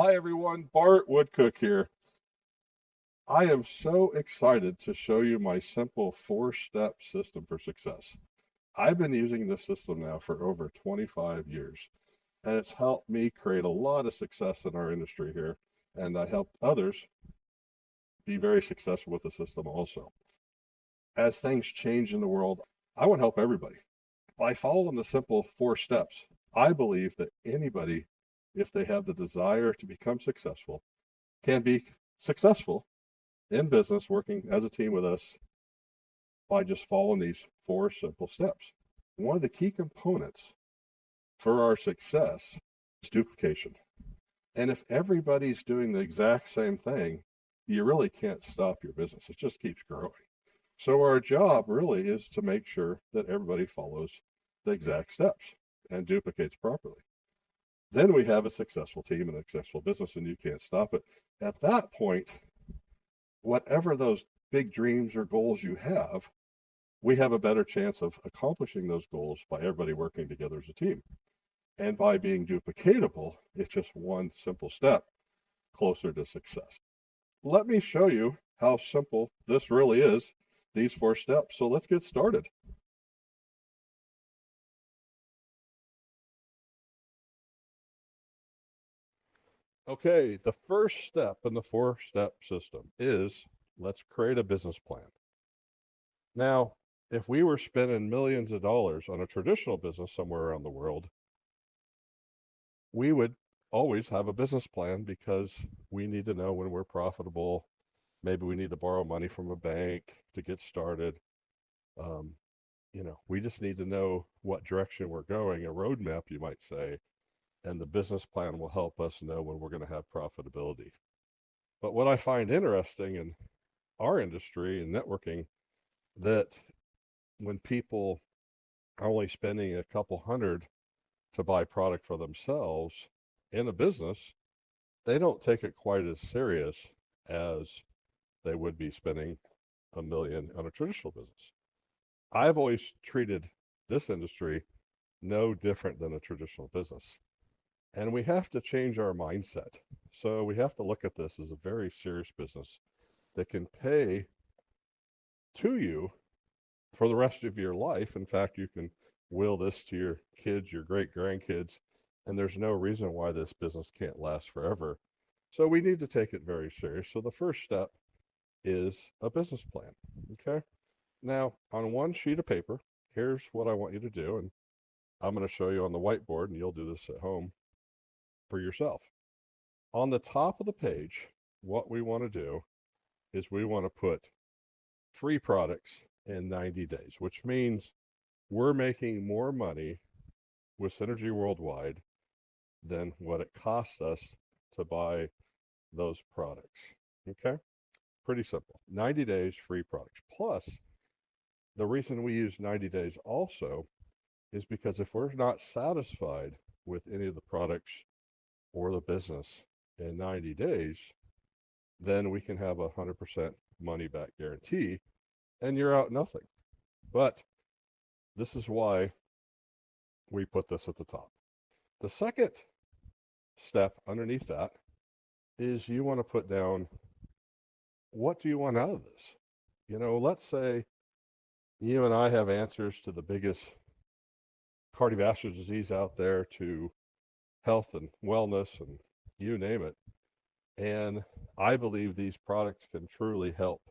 Hi everyone, Bart Woodcook here. I am so excited to show you my simple four-step system for success. I've been using this system now for over 25 years, and it's helped me create a lot of success in our industry here, and I helped others be very successful with the system also. As things change in the world, I want to help everybody. By following the simple four steps, I believe that anybody, if they have the desire to become successful, can be successful in business working as a team with us by just following these four simple steps. One of the key components for our success is duplication. And if everybody's doing the exact same thing, you really can't stop your business. It just keeps growing. So our job really is to make sure that everybody follows the exact steps and duplicates properly. Then we have a successful team and a successful business, and you can't stop it. At that point, whatever those big dreams or goals you have, we have a better chance of accomplishing those goals by everybody working together as a team. And by being duplicatable, it's just one simple step closer to success. Let me show you how simple this really is, these four steps. So let's get started. Okay, the first step in the four-step system is let's create a business plan. Now, if we were spending millions of dollars on a traditional business somewhere around the world, we would always have a business plan because we need to know when we're profitable. Maybe we need to borrow money from a bank to get started. Um, we just need to know what direction we're going, a roadmap, you might say, and the business plan will help us know when we're going to have profitability. But what I find interesting in our industry and networking, that when people are only spending a couple hundred to buy product for themselves in a business, they don't take it quite as serious as they would be spending a million on a traditional business. I've always treated this industry no different than a traditional business. And we have to change our mindset. So we have to look at this as a very serious business that can pay to you for the rest of your life. In fact, you can will this to your kids, your great grandkids, and there's no reason why this business can't last forever. So we need to take it very serious. So the first step is a business plan. Okay. Now, on one sheet of paper, here's what I want you to do. And I'm going to show you on the whiteboard, and you'll do this at home for yourself. On the top of the page, what we want to do is we want to put free products in 90 days, which means we're making more money with Synergy Worldwide than what it costs us to buy those products. Okay? Pretty simple. 90 days free products. Plus, the reason we use 90 days also is because if we're not satisfied with any of the products or the business in 90 days, then we can have a 100% money back guarantee and you're out nothing. But this is why we put this at the top. The second step underneath that is you want to put down, what do you want out of this? Let's say you and I have answers to the biggest cardiovascular disease out there, to health and wellness and you name it. And I believe these products can truly help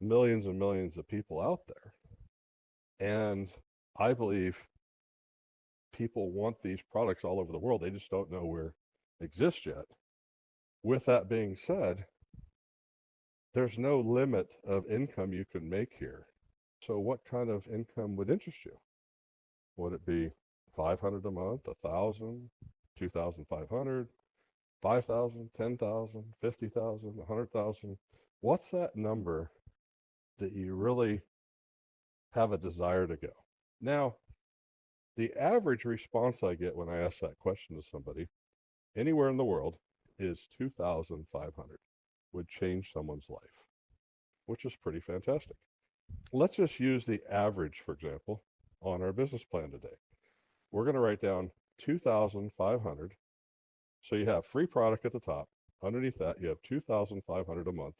millions and millions of people out there. And I believe people want these products all over the world. They just don't know where they exist yet. With that being said, there's no limit of income you can make here. So what kind of income would interest you? Would it be 500 a month, 1,000, 2,500, 5,000, 10,000, 50,000, 100,000? What's that number that you really have a desire to go? Now, the average response I get when I ask that question to somebody anywhere in the world is 2,500 would change someone's life, which is pretty fantastic. Let's just use the average, for example, on our business plan today. We're going to write down 2,500 So you have free product at the top. Underneath that, you have 2,500 a month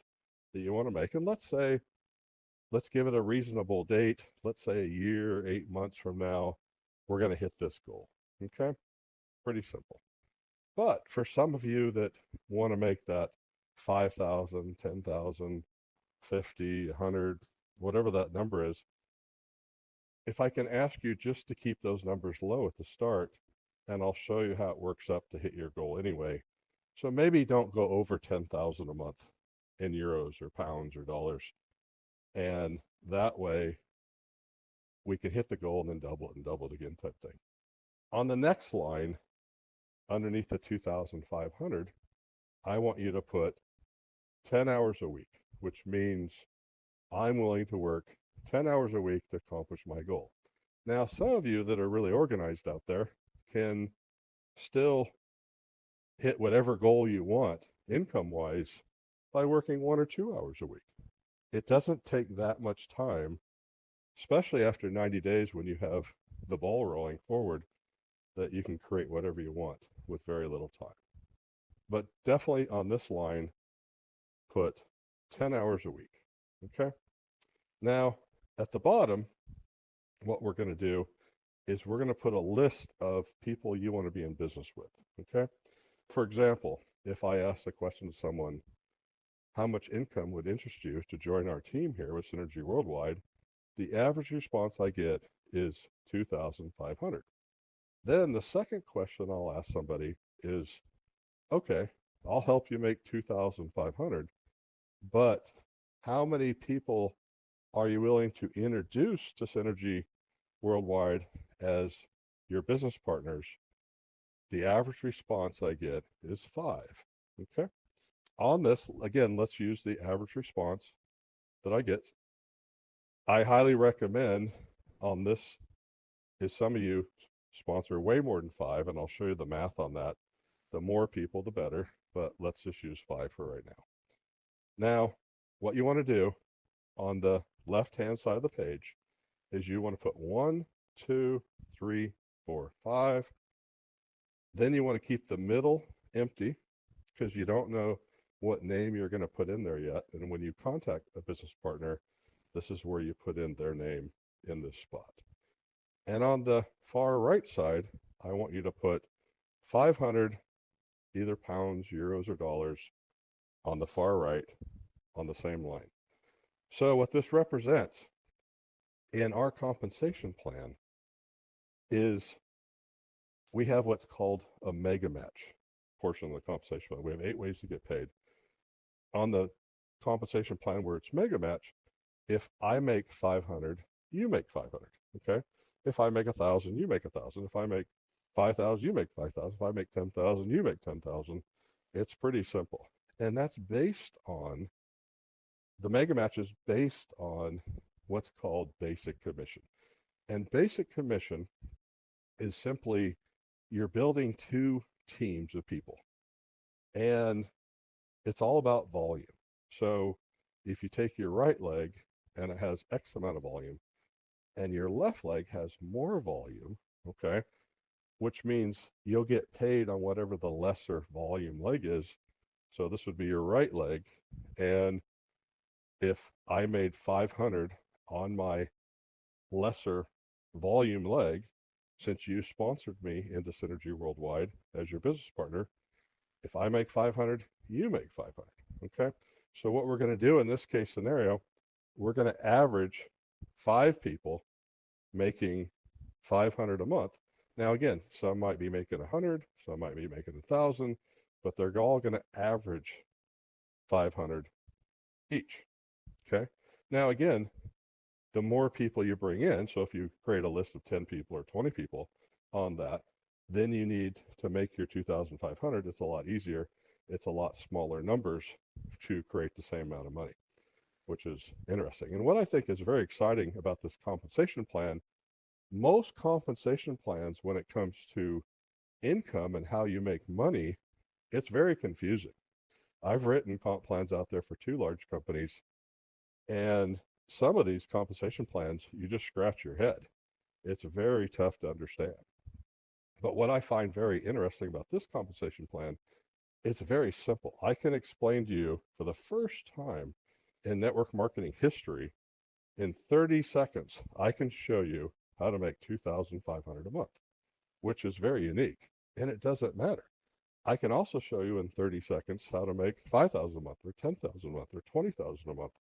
that you want to make. And let's give it a reasonable date. Let's say a year, 8 months from now, we're going to hit this goal. Okay? Pretty simple. But for some of you that want to make that 5,000, 10,000, 50, 100, whatever that number is, if I can ask you just to keep those numbers low at the start, and I'll show you how it works up to hit your goal anyway. So maybe don't go over 10,000 a month in euros or pounds or dollars. And that way we can hit the goal and then double it and double it again type thing. On the next line, underneath the 2,500, I want you to put 10 hours a week, which means I'm willing to work 10 hours a week to accomplish my goal. Now, some of you that are really organized out there can still hit whatever goal you want income-wise by working 1 or 2 hours a week. It doesn't take that much time, especially after 90 days when you have the ball rolling forward, that you can create whatever you want with very little time. But definitely on this line, put 10 hours a week, okay? Now, at the bottom, what we're going to do is we're going to put a list of people you want to be in business with, okay? For example, if I ask a question to someone, how much income would interest you to join our team here with Synergy Worldwide? The average response I get is 2,500. Then the second question I'll ask somebody is, okay, I'll help you make 2,500, but how many people are you willing to introduce to Synergy Worldwide as your business partners? The average response I get is 5. Okay. On this, again, let's use the average response that I get. I highly recommend on this is some of you sponsor way more than 5, and I'll show you the math on that. The more people, the better, but let's just use 5 for right now. Now, what you want to do on the left-hand side of the page is you want to put 1, 2, 3, 4, 5. Then you want to keep the middle empty because you don't know what name you're going to put in there yet. And when you contact a business partner, this is where you put in their name in this spot. And on the far right side, I want you to put 500, either pounds, euros, or dollars, on the far right on the same line. So what this represents in our compensation plan is we have what's called a mega match portion of the compensation plan. We have 8 ways to get paid. On the compensation plan where it's mega match, if I make 500, you make 500, okay? If I make 1,000, you make 1,000. If I make 5,000, you make 5,000. If I make 10,000, you make 10,000. It's pretty simple. And that's based on, the mega match is based on what's called basic commission. And basic commission is simply you're building 2 teams of people. And it's all about volume. So if you take your right leg and it has X amount of volume, and your left leg has more volume, okay, which means you'll get paid on whatever the lesser volume leg is. So this would be your right leg. And if I made 500 on my lesser volume leg, since you sponsored me into Synergy Worldwide as your business partner, if I make 500, you make 500, okay? So what we're going to do in this case scenario, we're going to average 5 people making 500 a month. Now, again, some might be making 100, some might be making 1,000, but they're all going to average 500 each, okay? Now, again, the more people you bring in, so if you create a list of 10 people or 20 people on that, then you need to make your 2,500. It's a lot easier. It's a lot smaller numbers to create the same amount of money, which is interesting. And what I think is very exciting about this compensation plan, most compensation plans, when it comes to income and how you make money, it's very confusing. I've written comp plans out there for 2 large companies, and some of these compensation plans, you just scratch your head. It's very tough to understand. But what I find very interesting about this compensation plan, it's very simple. I can explain to you for the first time in network marketing history, in 30 seconds, I can show you how to make 2,500 a month, which is very unique. And it doesn't matter. I can also show you in 30 seconds how to make 5,000 a month or 10,000 a month or 20,000 a month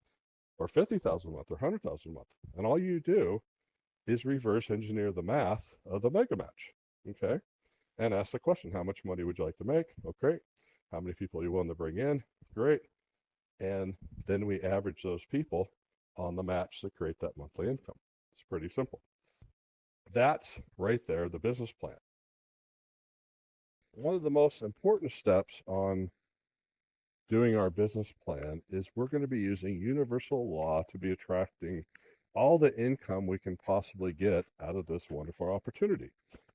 or 50,000 a month or 100,000 a month. And all you do is reverse engineer the math of the mega match. Okay. And ask the question, how much money would you like to make? Oh, great. How many people are you willing to bring in? Great. And then we average those people on the match to create that monthly income. It's pretty simple. That's right there, the business plan. One of the most important steps on doing our business plan is we're going to be using universal law to be attracting all the income we can possibly get out of this wonderful opportunity.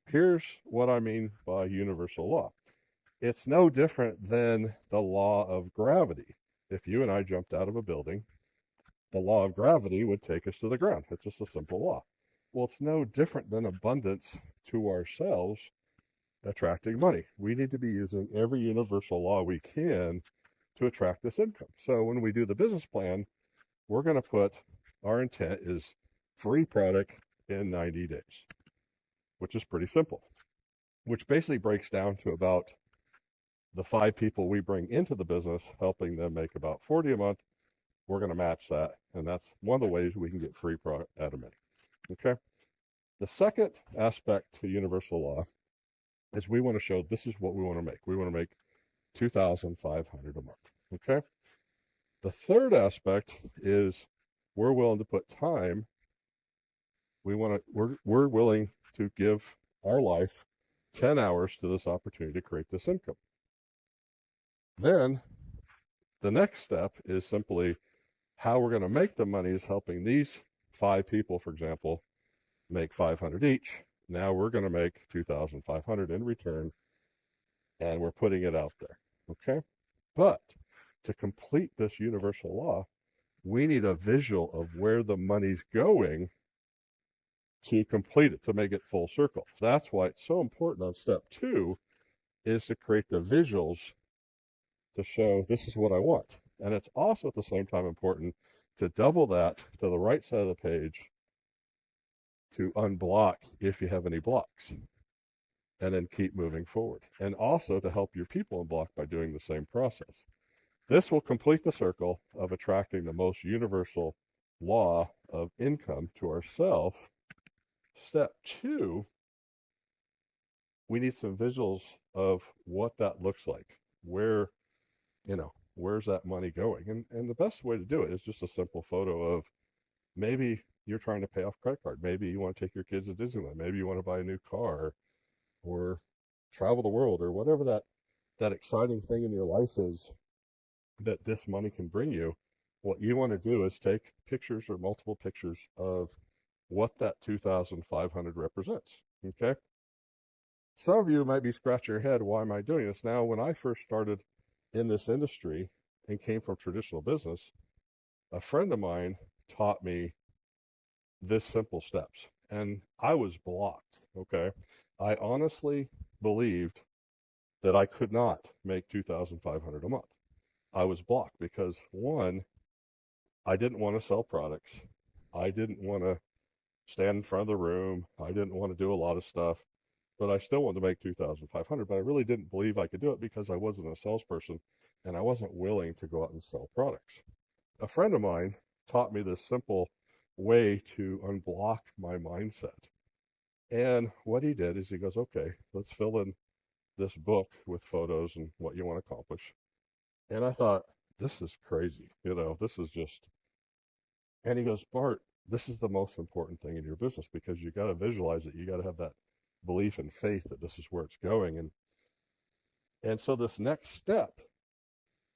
Here's what I mean by universal law. It's no different than the law of gravity. If you and I jumped out of a building, the law of gravity would take us to the ground. It's just a simple law. Well, it's no different than abundance to ourselves attracting money. We need to be using every universal law we can to attract this income. So when we do the business plan, we're going to put our intent is free product in 90 days, which is pretty simple, which basically breaks down to about the 5 people we bring into the business, helping them make about 40 a month. We're going to match that. And that's one of the ways we can get free product out of money. Okay. The second aspect to universal law is we want to show this is what we want to make. We want to make 2,500 a month. Okay. The third aspect is we're willing to put time. We're willing to give our life 10 hours to this opportunity to create this income. Then the next step is simply how we're going to make the money is helping these 5 people, for example, make 500 each. Now we're going to make 2,500 in return, and we're putting it out there. Okay. But to complete this universal law, we need a visual of where the money's going to complete it, to make it full circle. That's why it's so important on step 2 is to create the visuals to show this is what I want. And it's also at the same time important to double that to the right side of the page to unblock if you have any blocks, and then keep moving forward. And also to help your people unblock by doing the same process. This will complete the circle of attracting the most universal law of income to ourselves. Step 2, we need some visuals of what that looks like. Where's that money going? And the best way to do it is just a simple photo of maybe you're trying to pay off credit card. Maybe you want to take your kids to Disneyland. Maybe you want to buy a new car or travel the world or whatever that exciting thing in your life is that this money can bring you. What you want to do is take pictures or multiple pictures of what that 2,500 represents. Okay. Some of you might be scratching your head, why am I doing this? Now, when I first started in this industry and came from traditional business, a friend of mine taught me this simple steps, and I was blocked. Okay. I honestly believed that I could not make 2,500 a month. I was blocked because, one, I didn't want to sell products. I didn't want to stand in front of the room. I didn't want to do a lot of stuff, but I still wanted to make 2,500. But I really didn't believe I could do it because I wasn't a salesperson and I wasn't willing to go out and sell products. A friend of mine taught me this simple way to unblock my mindset. And what he did is he goes, okay, let's fill in this book with photos and what you want to accomplish. And I thought, this is crazy. This is just, and he goes, Bart, this is the most important thing in your business because you got to visualize it. You got to have that belief and faith that this is where it's going. And so this next step,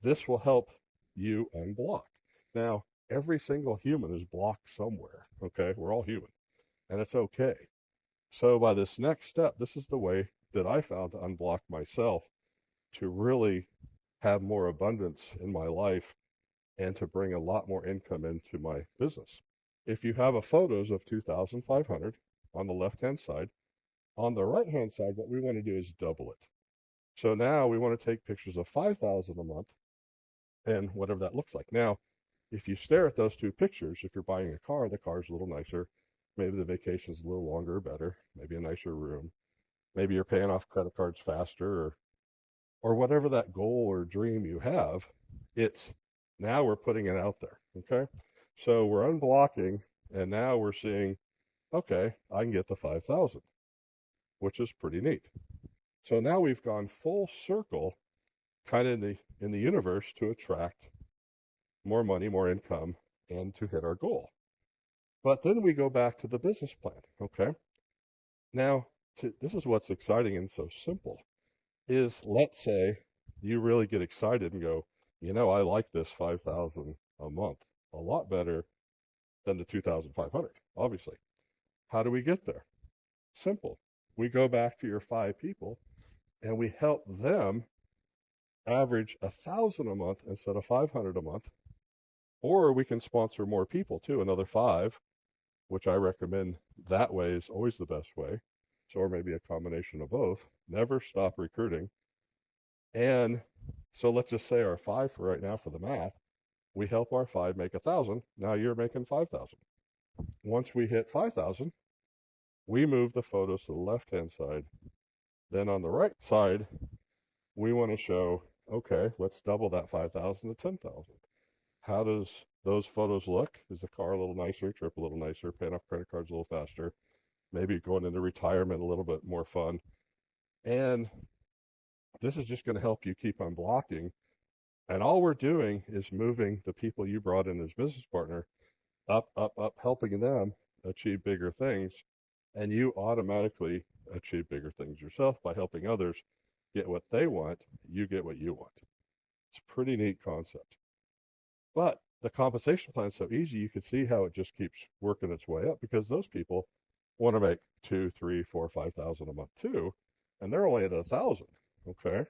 this will help you unblock. Now, every single human is blocked somewhere. Okay. We're all human and it's okay. So by this next step, this is the way that I found to unblock myself to really have more abundance in my life and to bring a lot more income into my business. If you have a photos of 2,500 on the left-hand side, On the right-hand side, what we want to do is double it. So now we want to take pictures of 5,000 a month and whatever that looks like. Now, if you stare at those two pictures, if you're buying a car, the car's a little nicer. Maybe the vacation's a little longer or better. Maybe a nicer room. Maybe you're paying off credit cards faster or whatever that goal or dream you have. It's now we're putting it out there. Okay. So we're unblocking and now we're seeing, okay, I can get the 5,000, which is pretty neat. So now we've gone full circle kind of in the universe to attract more money, more income, and to hit our goal. But then we go back to the business plan. Okay. Now, this is what's exciting and so simple is let's say you really get excited and go, I like this 5,000 a month a lot better than the 2,500, obviously. How do we get there? Simple. We go back to your 5 people and we help them average 1,000 a month instead of 500 a month. Or we can sponsor more people too, another 5, which I recommend that way is always the best way. So, or maybe a combination of both. Never stop recruiting. And so let's just say our 5 for right now for the math, we help our 5 make 1,000. Now you're making 5,000. Once we hit 5,000, we move the photos to the left-hand side. Then on the right side, we want to show, okay, let's double that 5,000 to 10,000. How does those photos look? Is the car a little nicer, trip a little nicer, paying off credit cards a little faster, maybe going into retirement a little bit more fun. And this is just going to help you keep on blocking. And all we're doing is moving the people you brought in as business partner up, up, up, helping them achieve bigger things. And you automatically achieve bigger things yourself by helping others get what they want. You get what you want. It's a pretty neat concept. But the compensation plan is so easy, you can see how it just keeps working its way up because those people want to make 2, 3, 4, 5,000 a month too, and they're only at 1,000. Okay.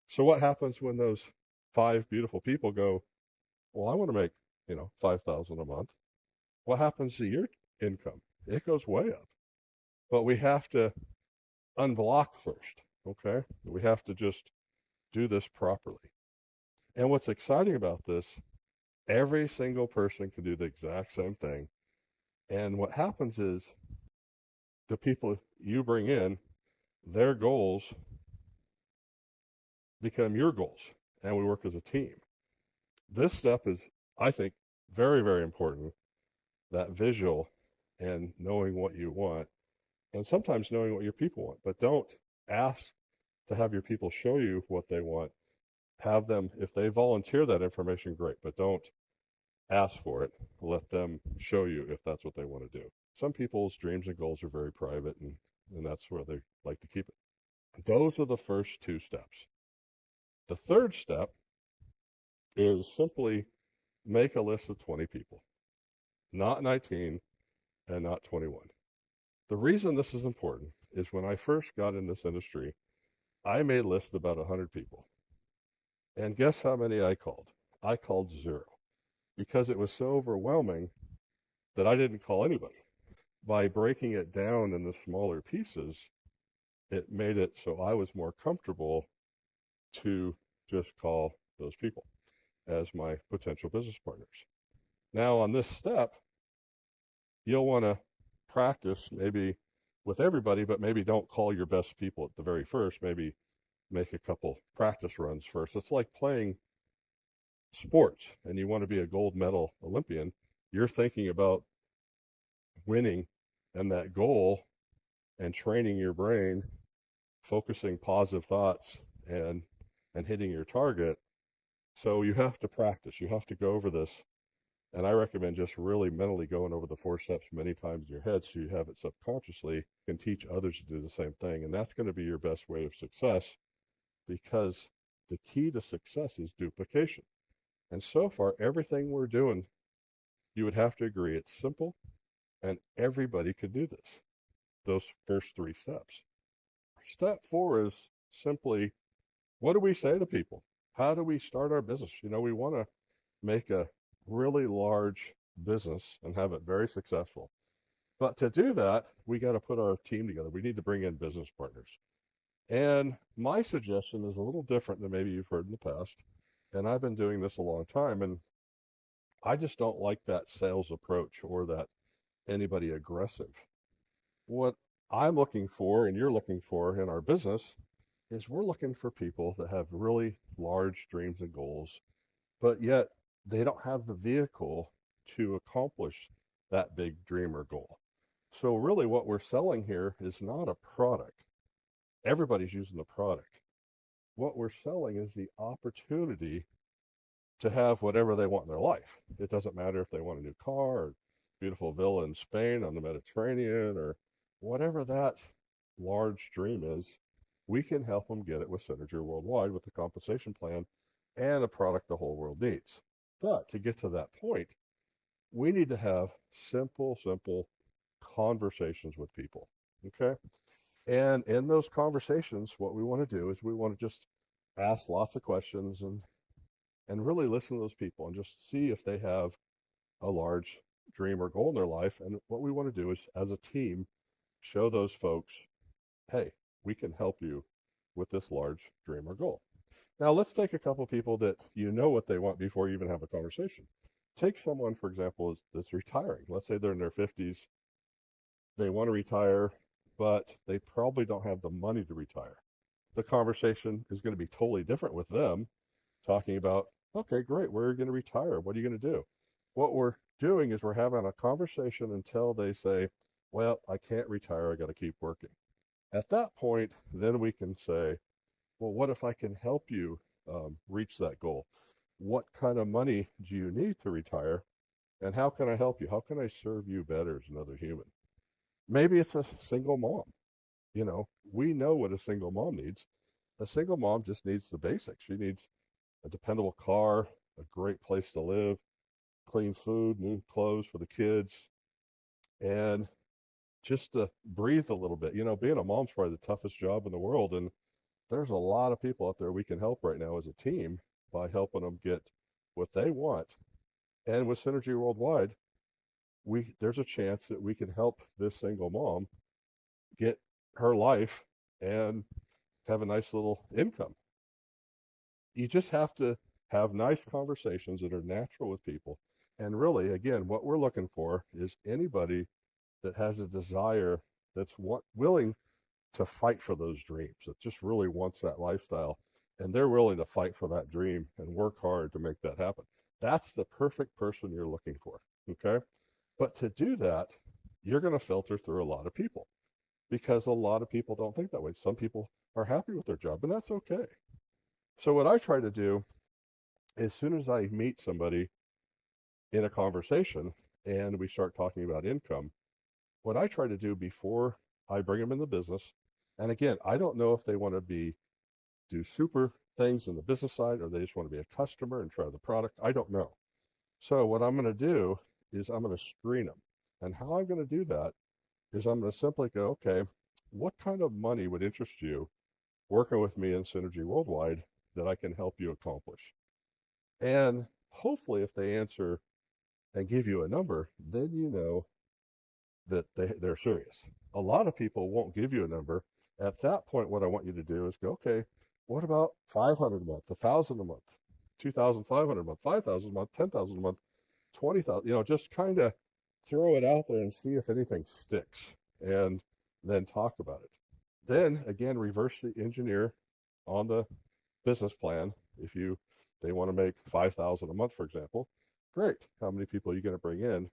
So what happens when those 5 beautiful people go, well, I want to make, 5,000 a month. What happens to your income? It goes way up. But we have to unblock first. Okay. We have to just do this properly. And what's exciting about this, every single person can do the exact same thing. And what happens is the people you bring in, their goals become your goals, and we work as a team. This step is, I think, very, very important, that visual and knowing what you want, and sometimes knowing what your people want. But don't ask to have your people show you what they want. Have them, if they volunteer that information, great, but don't ask for it. Let them show you if that's what they want to do. Some people's dreams and goals are very private, and that's where they like to keep it. Those are the first 2 steps. The third step is simply make a list of 20 people, not 19 and not 21. The reason this is important is when I first got in this industry, I made a list of about 100 people. And guess how many I called? I called 0 because it was so overwhelming that I didn't call anybody. By breaking it down into smaller pieces, it made it so I was more comfortable to just call those people as my potential business partners. Now, on this step, you'll want to practice maybe with everybody, but maybe don't call your best people at the very first. Maybe make a couple practice runs first. It's like playing sports and you want to be a gold medal Olympian. You're thinking about winning and that goal and training your brain, focusing positive thoughts and hitting your target. So you have to practice. You have to go over this. And I recommend just really mentally going over the 4 steps many times in your head so you have it subconsciously and teach others to do the same thing. And that's going to be your best way of success because the key to success is duplication. And so far, everything we're doing, you would have to agree it's simple and everybody could do this, those first 3 steps. Step 4 is simply, what do we say to people? How do we start our business? We want to make a really large business and have it very successful. But to do that, we got to put our team together. We need to bring in business partners. And my suggestion is a little different than maybe you've heard in the past. And I've been doing this a long time, and I just don't like that sales approach or that anybody aggressive. What I'm looking for and you're looking for in our business is we're looking for people that have really large dreams and goals, but yet they don't have the vehicle to accomplish that big dream or goal. So really what we're selling here is not a product. Everybody's using the product. What we're selling is the opportunity to have whatever they want in their life. It doesn't matter if they want a new car or beautiful villa in Spain on the Mediterranean or whatever that large dream is, we can help them get it with Synergy Worldwide with the compensation plan and a product the whole world needs. But to get to that point, we need to have simple conversations with people. Okay. And in those conversations, what we want to do is we want to just ask lots of questions and really listen to those people and just see if they have a large dream or goal in their life. And what we want to do is, as a team, show those folks, hey, we can help you with this large dream or goal. Now, let's take a couple of people that you know what they want before you even have a conversation. Take someone, for example, that's retiring. Let's say they're in their 50s. They want to retire, but they probably don't have the money to retire. The conversation is going to be totally different with them talking about, okay, great, where are you going to retire? What are you going to do? What we're doing is we're having a conversation until they say, well, I can't retire. I got to keep working. At that point, then we can say, well, what if I can help you reach that goal? What kind of money do you need to retire? And how can I help you? How can I serve you better as another human? Maybe it's a single mom. You know, we know what a single mom needs. A single mom just needs the basics. She needs a dependable car, a great place to live, clean food, new clothes for the kids, and just to breathe a little bit. You know, being a mom's probably the toughest job in the world, and there's a lot of people out there we can help right now as a team by helping them get what they want. And with Synergy Worldwide, there's a chance that we can help this single mom get her life and have a nice little income. You just have to have nice conversations that are natural with people. And really, again, what we're looking for is anybody that has a desire willing to fight for those dreams, that just really wants that lifestyle, and they're willing to fight for that dream and work hard to make that happen. That's the perfect person you're looking for. Okay. But to do that, you're going to filter through a lot of people because a lot of people don't think that way. Some people are happy with their job, and that's okay. So what I try to do, as soon as I meet somebody in a conversation and we start talking about income, what I try to do before I bring them in the business, and again, I don't know if they want to do super things in the business side or they just want to be a customer and try the product. I don't know. So what I'm going to do is I'm going to screen them. And how I'm going to do that is I'm going to simply go, okay, what kind of money would interest you working with me in Synergy Worldwide that I can help you accomplish? And hopefully if they answer and give you a number, then you know that they're serious. A lot of people won't give you a number. At that point, what I want you to do is go, okay, what about 500 a month, 1,000 a month, 2,500 a month, 5,000 a month, 10,000 a month, 20,000, just kind of throw it out there and see if anything sticks and then talk about it. Then again, reverse the engineer on the business plan. If they want to make 5,000 a month, for example, great. How many people are you going to bring in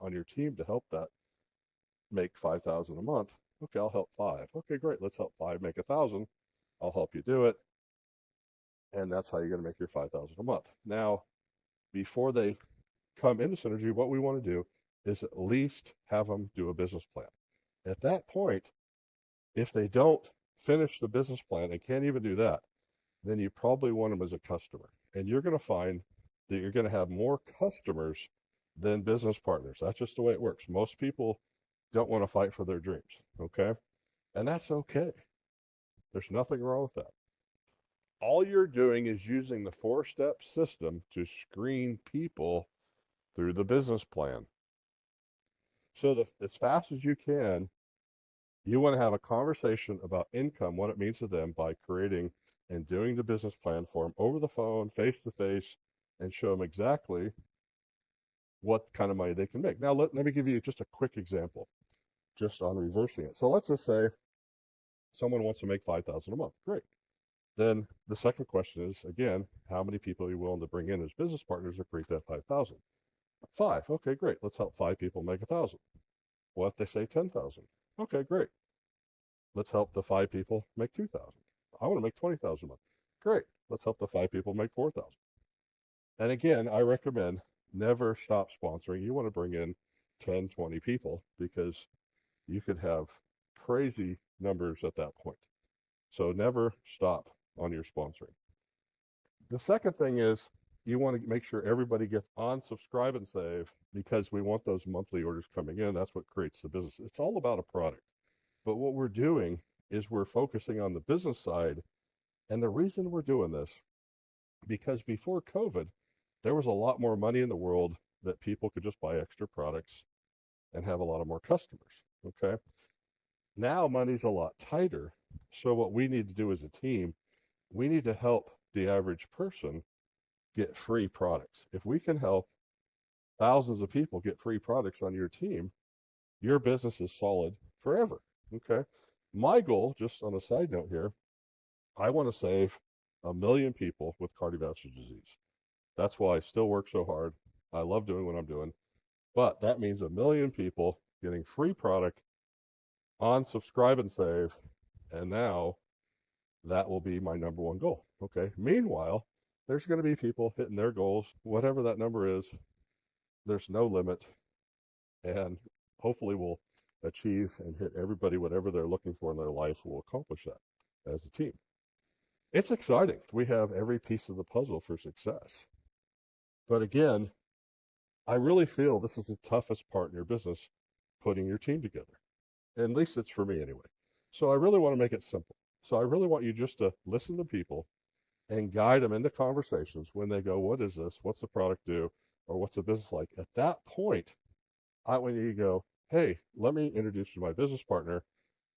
on your team to help that make 5,000 a month? Okay, I'll help five. Okay, great. Let's help five make 1,000. I'll help you do it. And that's how you're going to make your 5,000 a month. Now, before they come into Synergy, what we want to do is at least have them do a business plan. At that point, if they don't finish the business plan and can't even do that, then you probably want them as a customer. And you're going to find that you're going to have more customers than business partners. That's just the way it works. Most people don't want to fight for their dreams, okay? And that's okay. There's nothing wrong with that. All you're doing is using the four-step system to screen people through the business plan. So as fast as you can, you want to have a conversation about income, what it means to them by creating and doing the business plan for them over the phone, face to face, and show them exactly what kind of money they can make. Now, let me give you just a quick example just on reversing it. So let's just say someone wants to make 5,000 a month. Great. Then the second question is, again, how many people are you willing to bring in as business partners to create that 5,000? Five. Okay, great. Let's help five people make 1,000. What if they say 10,000? Okay, great. Let's help the five people make 2,000. I want to make 20,000 a month. Great. Let's help the five people make 4,000. And again, I recommend never stop sponsoring. You want to bring in 10, 20 people because you could have crazy numbers at that point. So never stop on your sponsoring. The second thing is you want to make sure everybody gets on subscribe and save because we want those monthly orders coming in. That's what creates the business. It's all about a product. But what we're doing is we're focusing on the business side. And the reason we're doing this, because before COVID, there was a lot more money in the world that people could just buy extra products and have a lot of more customers. Okay. Now money's a lot tighter. So what we need to do as a team, we need to help the average person get free products. If we can help thousands of people get free products on your team, your business is solid forever. Okay. My goal, just on a side note here, I want to save 1 million people with cardiovascular disease. That's why I still work so hard. I love doing what I'm doing. But that means 1 million people getting free product on subscribe and save. And now that will be my number one goal. Okay. Meanwhile, there's going to be people hitting their goals, whatever that number is. There's no limit. And hopefully we'll achieve and hit everybody, whatever they're looking for in their life, will accomplish that as a team. It's exciting. We have every piece of the puzzle for success. But again, I really feel this is the toughest part in your business, putting your team together. At least it's for me anyway. So I really want to make it simple. So I really want you just to listen to people and guide them into conversations when they go, what is this? What's the product do? Or what's the business like? At that point, I want you to go, hey, let me introduce you to my business partner.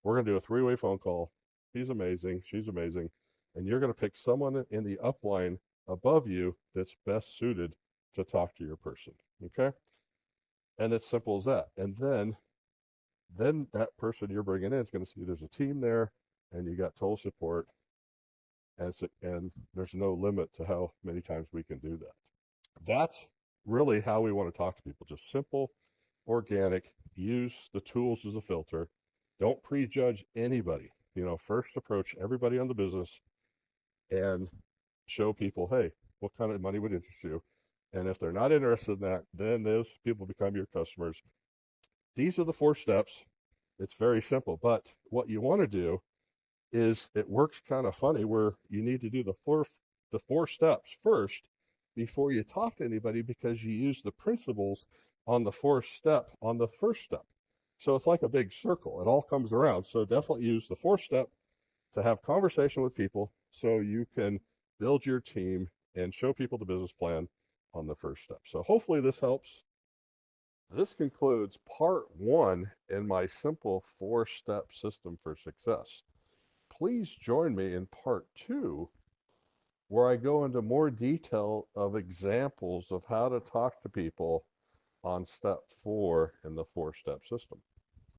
We're going to do a 3-way phone call. He's amazing. She's amazing. And you're going to pick someone in the upline above you that's best suited to talk to your person. Okay? And it's simple as that. And then that person you're bringing in is going to see there's a team there and you got total support. And there's no limit to how many times we can do that. That's really how we want to talk to people. Just simple, organic, use the tools as a filter. Don't prejudge anybody. First approach everybody on the business and show people, hey, what kind of money would interest you? And if they're not interested in that, then those people become your customers. These are the 4 steps. It's very simple. But what you want to do is it works kind of funny where you need to do the four steps first before you talk to anybody because you use the principles on the 4th step on the first step. So it's like a big circle. It all comes around. So definitely use the 4th step to have conversation with people so you can build your team and show people the business plan on the 1st step. So hopefully this helps. This concludes part 1 in my simple 4-step system for success. Please join me in part 2, where I go into more detail of examples of how to talk to people on step 4 in the 4-step system.